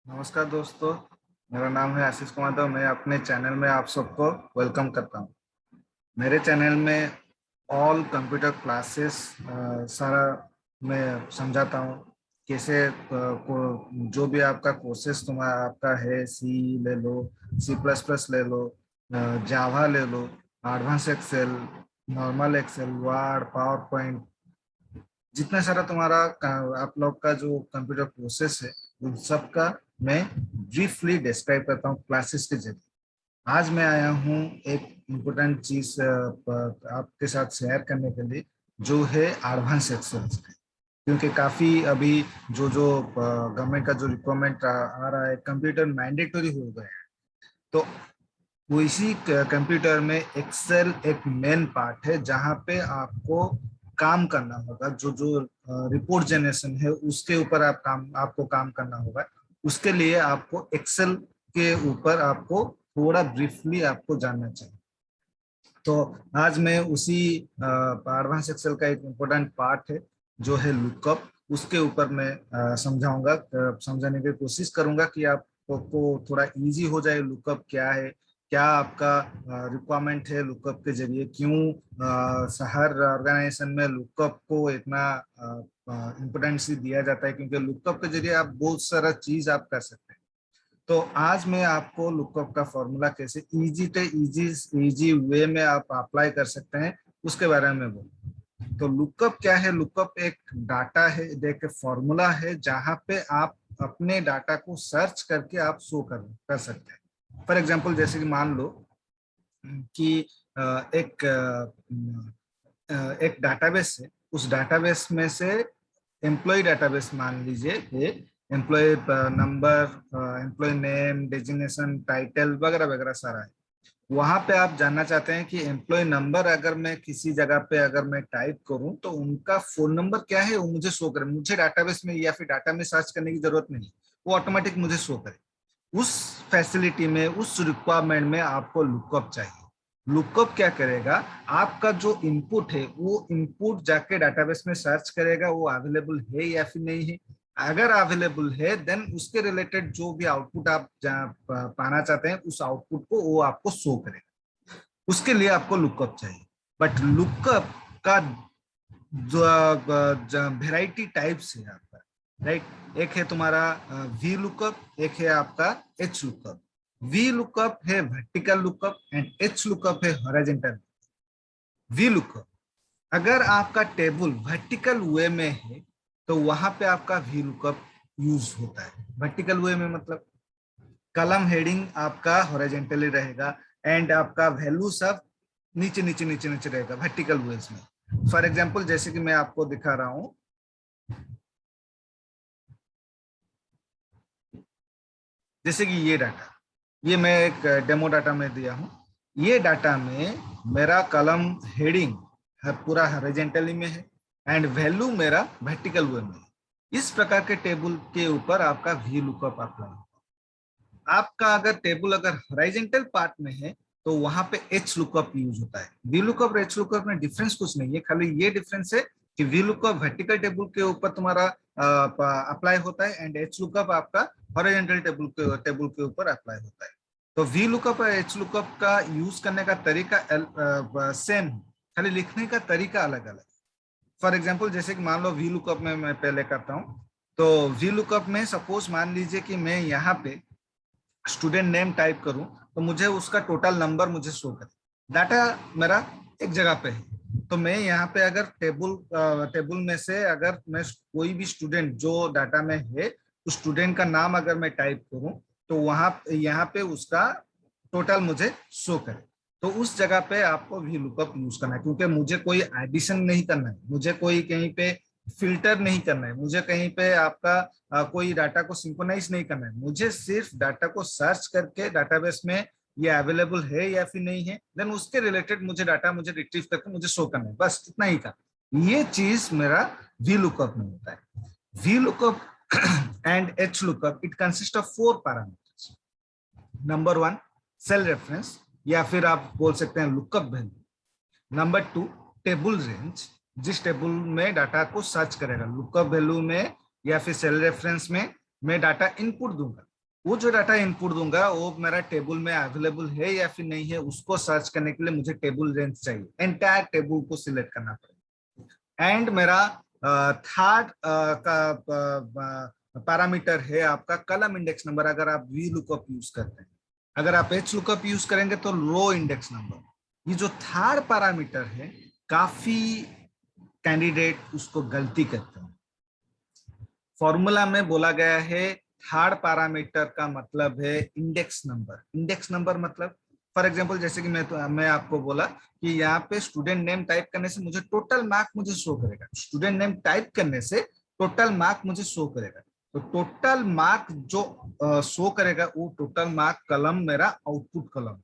नमस्कार दोस्तों। मेरा नाम है आशीष कुमार तो मैं अपने चैनल में आप सबको वेलकम करता हूँ। मेरे चैनल में ऑल कंप्यूटर क्लासेस सारा मैं समझाता हूँ। कैसे जो भी आपका कोर्सेस तुम्हारा आपका है, सी ले लो, सी प्लस प्लस ले लो, जावा ले लो, advance excel, normal excel, word, PowerPoint, जितना सारा तुम्हारा आप लोग का जो कंप्यूटर प्रोसेस है उन सब का मैं ब्रीफली डिस्क्राइब करता हूँ क्लासेस के जरिए। आज मैं आया हूँ एक इम्पोर्टेंट चीज आपके साथ शेयर करने के लिए, जो है एडवांस एक्सेल। क्योंकि काफी अभी जो जो गवर्नमेंट का जो रिक्वायरमेंट आ रहा है, कंप्यूटर मैंडेटरी हो गया है। तो वो इसी कंप्यूटर में एक्सेल एक मेन पार्ट है जहाँ पे आपको काम करना होगा। जो जो रिपोर्ट जनरेशन है उसके ऊपर आपको काम करना होगा। उसके लिए आपको एक्सेल के ऊपर आपको थोड़ा ब्रीफली आपको जानना चाहिए। तो आज मैं उसी एडवांस एक्सेल का एक इम्पोर्टेंट पार्ट है जो है लुकअप, उसके ऊपर मैं समझाऊंगा, समझाने की कोशिश करूंगा कि आपको थोड़ा इजी हो जाए। लुकअप क्या है, क्या आपका रिक्वायरमेंट है लुकअप के जरिए, क्यों हर ऑर्गेनाइजेशन में लुकअप को इतना इम्पोर्टेंस दिया जाता है, क्योंकि लुकअप के जरिए आप बहुत सारा चीज आप कर सकते हैं। तो आज मैं आपको लुकअप का फॉर्मूला कैसे इजी वे में आप अप्लाई कर सकते हैं उसके बारे में बोलूं। तो लुकअप क्या है? लुकअप एक डाटा है, एक फॉर्मूला है जहां पे आप अपने डाटा को सर्च करके आप शो कर सकते हैं। फॉर एग्जांपल, जैसे कि मान लो कि एक डाटाबेस है। उस डाटाबेस में से एम्प्लॉय डाटाबेस मान लीजिए, employee number, employee name, designation, title वगैरह वगैरह सारा है। वहां पे आप जानना चाहते हैं कि एम्प्लॉय नंबर अगर मैं किसी जगह पे अगर मैं टाइप करूं तो उनका फोन नंबर क्या है वो मुझे शो करे। मुझे डाटाबेस में या फिर डाटा में सर्च करने की जरूरत नहीं, वो ऑटोमेटिक मुझे शो करे। उस फैसिलिटी में, उस रिक्वायरमेंट में आपको लुकअप चाहिए। लुकअप क्या करेगा? आपका जो इनपुट है वो इनपुट जाके डाटाबेस में सर्च करेगा, वो अवेलेबल है या फिर नहीं है। अगर अवेलेबल है देन उसके रिलेटेड जो भी आउटपुट आप पाना चाहते हैं उस आउटपुट को वो आपको शो करेगा। उसके लिए आपको लुकअप चाहिए। बट लुकअप का जो वेराइटी टाइप्स है आपका, राइट। एक है तुम्हारा वी लुकअप, एक है आपका एच लुकअप। वी लुकअप है vertical lookup and H lookup है हॉरिजॉन्टल। वी लुकअप, अगर आपका टेबल वर्टिकल वे में है तो वहां पे आपका वी लुकअप यूज होता है। वर्टिकल वे में मतलब कलम हेडिंग आपका हॉरिजॉन्टली रहेगा एंड आपका वैल्यू सब नीचे नीचे नीचे नीचे रहेगा वर्टिकल वेज में। फॉर एग्जांपल, जैसे कि मैं आपको दिखा रहा हूं, जैसे कि ये डाटा, ये मैं एक डेमो डाटा में दिया हूं। ये डाटा में मेरा कलम हेडिंग है पूरा हॉरिजॉन्टली में है एंड वैल्यू मेरा वर्टिकल वे में है। इस प्रकार के टेबल के ऊपर आपका वी लुकअप अप्लाई। आपका अगर टेबल अगर हॉरिजॉन्टल पार्ट में है तो वहां पे एच लुकअप यूज होता है। वी लुकअप और एच लुकअप में डिफरेंस कुछ नहीं है, खाली ये डिफरेंस है कि वी लुकअप वर्टिकल टेबल के ऊपर तुम्हारा अप्लाई होता है एंड एच लुकअप आपका हॉरिजॉन्टल टेबल के ऊपर अप्लाई होता है। तो वी लुकअप और एच लुकअप का यूज करने का तरीका सेम है, खाली लिखने का तरीका अलग अलग। फॉर एग्जाम्पल, जैसे कि मान लो वी लुकअप में मैं पहले करता हूँ। तो वी लुकअप में सपोज मान लीजिए कि मैं यहाँ पे स्टूडेंट नेम टाइप करूं तो मुझे उसका टोटल नंबर मुझे शो करे। डाटा मेरा एक जगह पे है, तो मैं यहाँ पे अगर टेबल में से अगर मैं कोई भी स्टूडेंट जो डाटा में है उस स्टूडेंट का नाम अगर मैं टाइप करूं तो वहां यहाँ पे उसका टोटल मुझे शो करे। तो उस जगह पे आपको वी लुकअप यूज करना है, क्योंकि मुझे कोई एडिशन नहीं करना है, मुझे कोई कहीं पे फिल्टर नहीं करना है, मुझे कहीं पे आपका कोई डाटा को सिंक्रोनाइज नहीं करना है। मुझे सिर्फ डाटा को सर्च करके डाटाबेस में ये अवेलेबल है या फिर नहीं है, देन उसके रिलेटेड मुझे डाटा मुझे रिट्रीव करके मुझे शो करना है, बस इतना ही था। ये चीज मेरा वी लुकअप में होता है। V lookup and H lookup it consist of 4 parameters. Number 1, cell reference, या फिर आप बोल सकते हैं lookup value. Number 2, table range, जिस टेबल में डाटा को सर्च करेगा। लुकअप वैल्यू में या फिर सेल रेफरेंस में मैं डाटा इनपुट दूंगा, वो जो डाटा इनपुट दूंगा वो मेरा टेबल में अवेलेबल है या फिर नहीं है, उसको सर्च करने के लिए मुझे टेबल रेंज चाहिए, एंटायर टेबल को सिलेक्ट करना पड़ेगा। एंड मेरा थर्ड का पैरामीटर है आपका कलम इंडेक्स नंबर, अगर आप वी लुकअप यूज करते हैं। अगर आप एच लुकअप यूज करेंगे तो रो इंडेक्स नंबर। ये जो थर्ड पैरामीटर है, काफी कैंडिडेट उसको गलती करते हैं। फॉर्मूला में बोला गया है थर्ड पैरामीटर का मतलब है इंडेक्स नंबर। इंडेक्स नंबर मतलब फॉर एग्जांपल जैसे कि मैं आपको बोला कि यहाँ पे स्टूडेंट नेम टाइप करने से मुझे टोटल मार्क मुझे शो करेगा, स्टूडेंट नेम टाइप करने से टोटल मार्क मुझे शो करेगा। तो टोटल मार्क जो शो करेगा वो टोटल मार्क कलम मेरा आउटपुट कलम,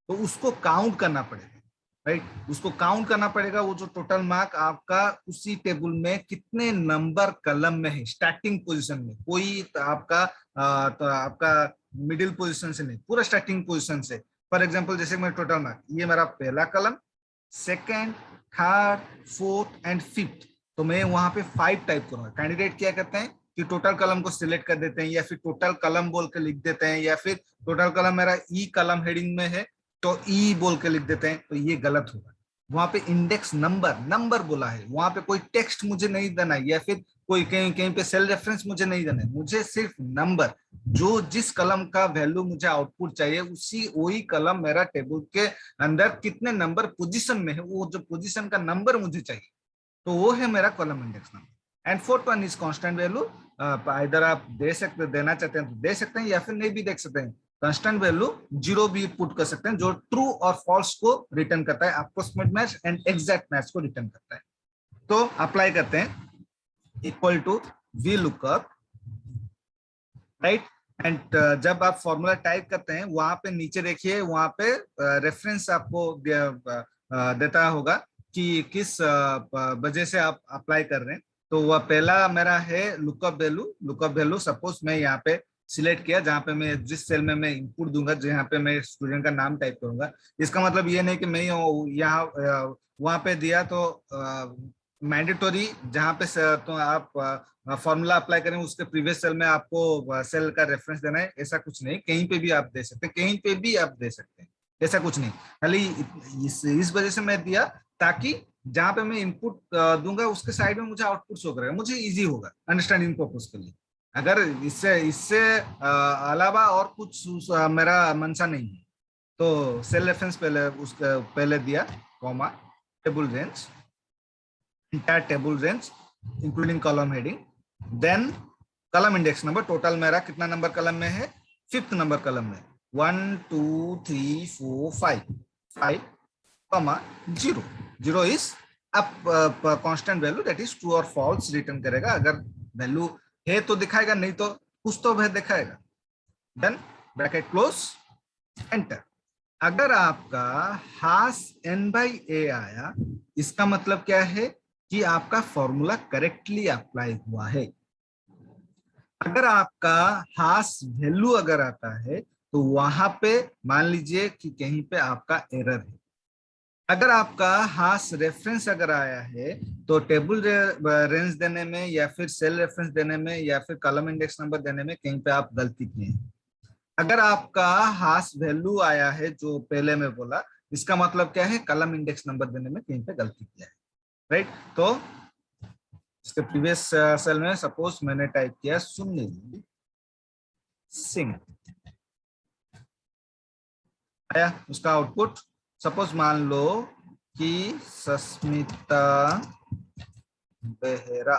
तो उसको काउंट करना पड़ेगा, राइट। उसको काउंट करना पड़ेगा, वो जो टोटल मार्क आपका उसी टेबल में कितने नंबर कलम में है, स्टार्टिंग पोजीशन में, कोई तो आपका मिडिल पोजीशन से नहीं, पूरा स्टार्टिंग पोजीशन से। फॉर एग्जांपल जैसे मैं टोटल मार्क, ये मेरा पहला कलम, second, third, fourth and fifth, तो मैं वहां पे 5 टाइप करूंगा। कैंडिडेट क्या करते हैं कि टोटल कलम को सिलेक्ट कर देते हैं, या फिर टोटल कलम बोल के लिख देते हैं, या फिर टोटल कलम मेरा ई कलम हेडिंग में है तो ई बोल के लिख देते हैं, तो ये गलत होगा। वहां पे इंडेक्स नंबर नंबर बोला है, वहां पे कोई टेक्स्ट मुझे नहीं देना है, या फिर कोई कहीं कहीं पे सेल रेफरेंस मुझे नहीं देना है, मुझे सिर्फ नंबर, जो जिस कलम का वैल्यू मुझे आउटपुट चाहिए उसी वही कलम मेरा टेबल के अंदर कितने नंबर पोजीशन में है, वो जो पोजीशन का नंबर मुझे चाहिए, तो वो है मेरा column index number. And fourth one is constant value. इधर आप दे सकते, देना चाहते हैं तो दे सकते हैं, या फिर नहीं भी देख सकते हैं। कांस्टेंट वैल्यू 0 भी पुट कर सकते हैं, जो ट्रू और फॉल्स को रिटर्न करता है, approximate match and exact match को रिटर्न करता है। तो अप्लाई करते हैं, equal to V lookup, right. And जब आप फॉर्मूला टाइप करते हैं वहां पे नीचे देखिए, वहां पे रेफरेंस आपको देता होगा कि किस वजह से आप अप्लाई कर रहे हैं। तो वह पहला मेरा है lookup value. Lookup value suppose मैं यहाँ पे सिलेक्ट किया, जहाँ पे मैं जिस सेल में मैं इनपुट दूंगा, जहाँ पे मैं स्टूडेंट का नाम टाइप करूंगा। इसका मतलब ये नहीं कि मैं यहाँ वहां पे दिया तो मैंडेटोरी जहाँ पे तो आप फॉर्मूला अप्लाई करें उसके प्रीवियस सेल में आपको सेल का रेफरेंस देना है, ऐसा कुछ नहीं। कहीं पे भी आप दे सकते हैं, कहीं पे भी आप दे सकते हैं, ऐसा कुछ नहीं। खाली इस वजह से मैं दिया ताकि जहां पे मैं इनपुट दूंगा उसके साइड में मुझे आउटपुट शो करेगा, मुझे इजी होगा अंडरस्टैंडिंग पर्पज के लिए। अगर इससे इससे अलावा और कुछ मेरा मनसा नहीं है, तो सेल रेफरेंस पहले उसका पहले दिया, comma, table range, entire table range including column heading, then column index number, total मेरा कितना नंबर कलम में है, 5th नंबर कलम में, 1 2 3 4 5 5 comma 0 0 इज अब constant value, that is true और फॉल्स रिटर्न करेगा। अगर वैल्यू है तो दिखाएगा, नहीं तो कुछ तो वह दिखाएगा। Then bracket close, enter. अगर आपका हास n by a आया, इसका मतलब क्या है कि आपका फॉर्मूला करेक्टली अप्लाई हुआ है। अगर आपका हास वैल्यू अगर आता है तो वहां पे मान लीजिए कि कहीं पे आपका एरर है। अगर आपका हास रेफरेंस अगर आया है तो टेबल रेंज देने में, या फिर सेल रेफरेंस देने में, या फिर कॉलम इंडेक्स नंबर देने में कहीं पे आप गलती किए हैं। अगर आपका हास वैल्यू आया है जो पहले में बोला, इसका मतलब क्या है, कॉलम इंडेक्स नंबर देने में कहीं पे गलती किया है, राइट। तो इसके प्रीवियस सेल में सपोज मैंने टाइप किया सुनील सिंह, आया उसका आउटपुट। सपोज मान लो कि सस्मिता बेहरा,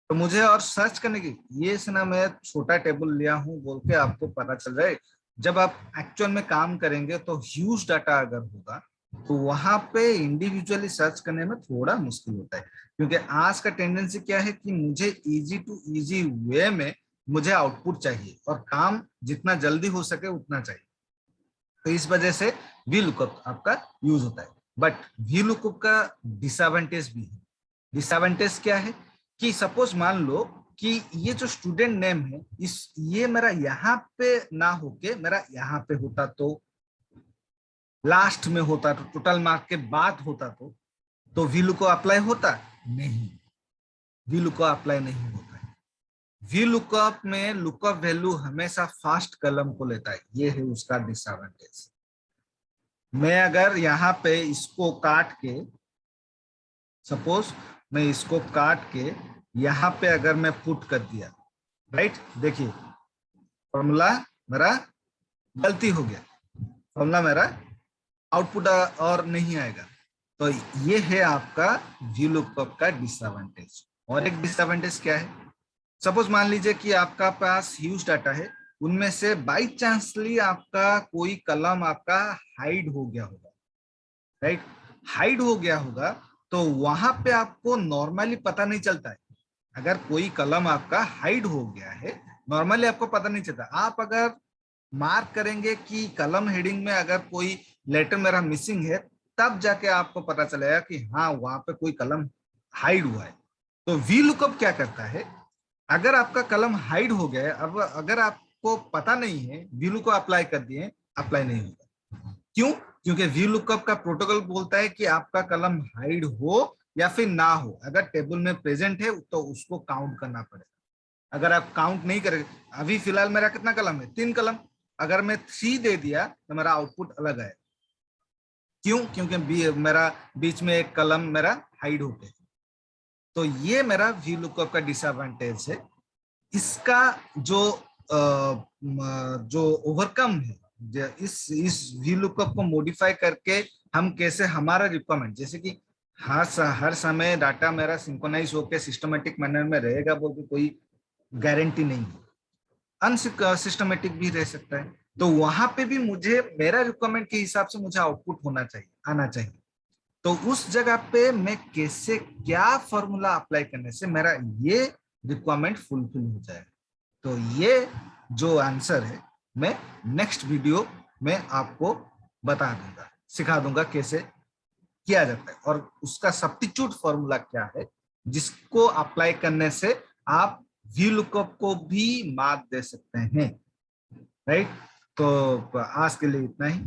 तो मुझे और सर्च करने की, ये से ना मैं छोटा टेबल लिया हूं बोल के आपको पता चल जाए। जब आप एक्चुअल में काम करेंगे तो ह्यूज डाटा अगर होगा तो वहां पे इंडिविजुअली सर्च करने में थोड़ा मुश्किल होता है, क्योंकि आज का टेंडेंसी क्या है कि मुझे इजी टू इजी वे में मुझे आउटपुट चाहिए, और काम जितना जल्दी हो सके उतना चाहिए। तो इस वजह से वी लुकअप आपका यूज होता है। बट वी लुकअप का डिसएडवांटेज भी है। डिसएडवांटेज क्या है कि सपोज मान लो कि ये जो स्टूडेंट नेम है, ये मेरा यहाँ पे ना होके मेरा यहाँ पे होता, तो लास्ट में होता, तो टोटल मार्क के बाद होता, तो वी लुकअप अप्लाई होता नहीं, वी लुकअप अप्लाई नहीं होता है। वी लुकअप में लुकअप वैल्यू हमेशा फर्स्ट कॉलम को लेता है, ये है उसका डिसएडवांटेज। मैं अगर यहाँ पे इसको काट के, सपोज मैं इसको काट के यहाँ पे अगर मैं पुट कर दिया, राइट, देखिए फॉर्मूला मेरा गलती हो गया, फॉर्मूला मेरा आउटपुट और नहीं आएगा। तो ये है आपका वी लुकअप का डिसएडवांटेज। और एक डिसएडवांटेज क्या है, सपोज मान लीजिए कि आपका पास ह्यूज डाटा है, उनमें से बाई चांसली आपका कोई कलम आपका हाइड हो गया होगा, राइट, हाइड हो गया होगा, तो वहां पे आपको नॉर्मली पता नहीं चलता है। अगर कोई कलम आपका हाइड हो गया है, नॉर्मली आपको पता नहीं चलता। आप अगर मार्क करेंगे कि कलम हेडिंग में अगर कोई लेटर मेरा मिसिंग है, तब जाके आपको पता चलेगा कि हाँ वहां पे कोई कलम हाइड हुआ है। तो वी लुकअप क्या करता है, अगर आपका कलम हाइड हो गया है, अब अगर आपको पता नहीं है, वी लुकअप अप्लाई कर दिए, अप्लाई नहीं होगा। क्यों? क्योंकि वी लुकअप का प्रोटोकॉल बोलता है कि आपका कलम हाइड हो या फिर ना हो, अगर टेबल में प्रेजेंट है तो उसको काउंट करना पड़ेगा। अगर आप काउंट नहीं करेंगे, अभी फिलहाल मेरा कितना कलम है, 3 कलम, अगर मैं 3 दे दिया तो मेरा आउटपुट अलग आएगा। क्यों? क्योंकि मेरा बीच में एक कलम मेरा हाइड हो गया। तो ये मेरा वी लुकअप का डिसएडवांटेज है। इसका जो जो ओवरकम है, इस वी लुकअप को मॉडिफाई करके हम कैसे हमारा रिक्वायरमेंट, जैसे कि हर समय डाटा मेरा सिंक्रोनाइज होकर सिस्टमेटिक मैनर में रहेगा बोल के कोई गारंटी नहीं है, अनसिस्टमेटिक भी रह सकता है। तो वहां पे भी मुझे मेरा रिक्वायरमेंट के हिसाब से मुझे आउटपुट होना चाहिए, आना चाहिए। तो उस जगह पे मैं कैसे क्या फॉर्मूला अप्लाई करने से मेरा ये रिक्वायरमेंट फुलफिल हो जाए। तो ये जो आंसर है मैं नेक्स्ट वीडियो में आपको बता दूंगा, सिखा दूंगा कैसे किया जाता है और उसका सब्स्टिट्यूट फॉर्मूला क्या है, जिसको अप्लाई करने से आप वी लुकअप को भी मार्क दे सकते हैं, राइट। तो आज के लिए इतना ही,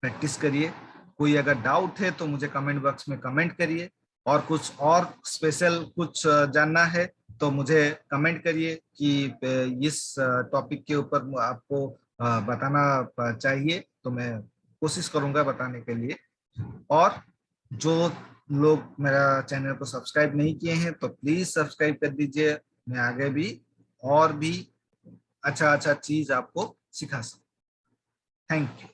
प्रैक्टिस करिए। कोई अगर डाउट है तो मुझे कमेंट बॉक्स में कमेंट करिए, और कुछ और स्पेशल कुछ जानना है तो मुझे कमेंट करिए कि इस टॉपिक के ऊपर आपको बताना चाहिए, तो मैं कोशिश करूंगा बताने के लिए। और जो लोग मेरा चैनल को सब्सक्राइब नहीं किए हैं तो प्लीज सब्सक्राइब कर दीजिए, मैं आगे भी और भी अच्छा अच्छा चीज आपको सिखा सकूं। Thank you.